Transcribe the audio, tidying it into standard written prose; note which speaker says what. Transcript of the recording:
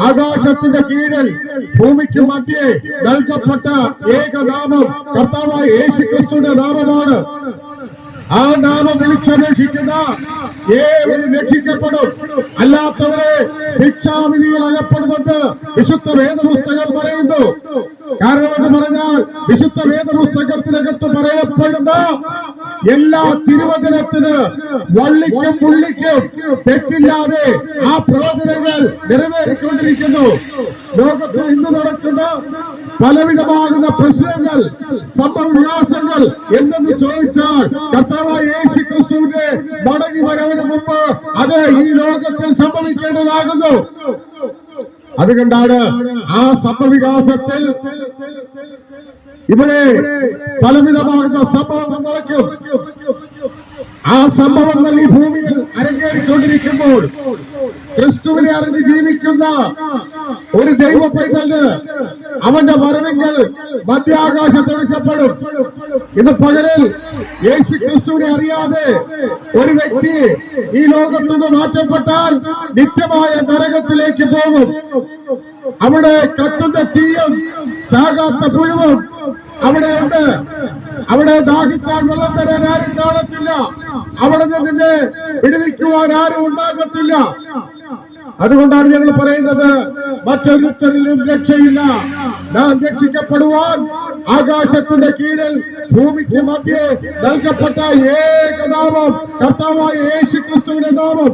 Speaker 1: ആകാശത്തിന്റെ കീഴിൽ ഭൂമിക്ക് മധ്യേ നൽകപ്പെട്ട ഏകനാമം കർത്താവായ യേശുക്രിസ്തുവിന്റെ നാമമാണ്. ആ നാമം വിളിച്ചപേക്ഷിക്കുന്ന ഏവരും രക്ഷിക്കപ്പെടും, അല്ലാത്തവരെ ശിക്ഷാവിധിയിൽ അകപ്പെടുമെന്ന് വിശുദ്ധ വേദപുസ്തകം പറയുന്നു. കാരണം എന്ന് പറഞ്ഞാൽ വിശുദ്ധ വേദപുസ്തകത്തിനകത്ത് പറയപ്പെടുന്ന എല്ലാ തിരുവചനത്തിന് വള്ളിക്കും പുള്ളിക്കും തെറ്റില്ലാതെ ആ പ്രവചനങ്ങൾ നിറവേറിക്കൊണ്ടിരിക്കുന്നു. ലോകത്തിൽ ഇന്ന് നടക്കുന്ന പലവിധമാകുന്ന പ്രശ്നങ്ങൾ, സംഭവവികാസങ്ങൾ എന്തെന്ന് ചോദിച്ചാൽ കർത്താവായ യേശുക്രിസ്തുവിന്റെ മടങ്ങി വരവിന് മുമ്പ് അത് ഈ ലോകത്തിൽ സംഭവിക്കേണ്ടതാകുന്നു. അതുകൊണ്ടാണ് ആ സംഭവവികാസത്തിൽ ഇവിടെ പലവിധമാകുന്ന സംഭവങ്ങൾ നടക്കും. ആ സംഭവങ്ങൾ ഈ ഭൂമിയിൽ അരങ്ങേറിക്കൊണ്ടിരിക്കുമ്പോൾ ക്രിസ്തുവിനെ അറിഞ്ഞ് ജീവിക്കുന്ന ഒരു ദൈവ പൈതലിന് അവന്റെ വരവെങ്കിൽ മധ്യാകാശത്തെടുക്കപ്പെടും. ഇന്ന് പകലിൽ യേശു ക്രിസ്തുവിനെ അറിയാതെ ഒരു വ്യക്തി ഈ ലോകത്തുനിന്ന് മാറ്റപ്പെട്ടാൽ നിത്യമായ നരകത്തിലേക്ക് പോകും. അവിടെ കത്തുന്ന തീയും ചാകാത്ത പുഴുവും അവിടെ ഉണ്ട്. അവിടെ ദാഹിച്ചാൽ വെള്ളം തരാൻ ആരും കാണത്തില്ല. അവിടെ നിന്ന് വിടുവിക്കുവാൻ ആരും ഉണ്ടാകത്തില്ല. അതുകൊണ്ടാണ് ഞങ്ങൾ പറയുന്നത്, മറ്റൊരുത്തരിലും രക്ഷയില്ല. നാം രക്ഷിക്കപ്പെടുവാൻ ആകാശത്തിന്റെ കീഴിൽ ഭൂമിക്ക് മധ്യേ നൽകപ്പെട്ട ഏകനാമം കർത്താവായ യേശുക്രിസ്തുവിന്റെ നാമം.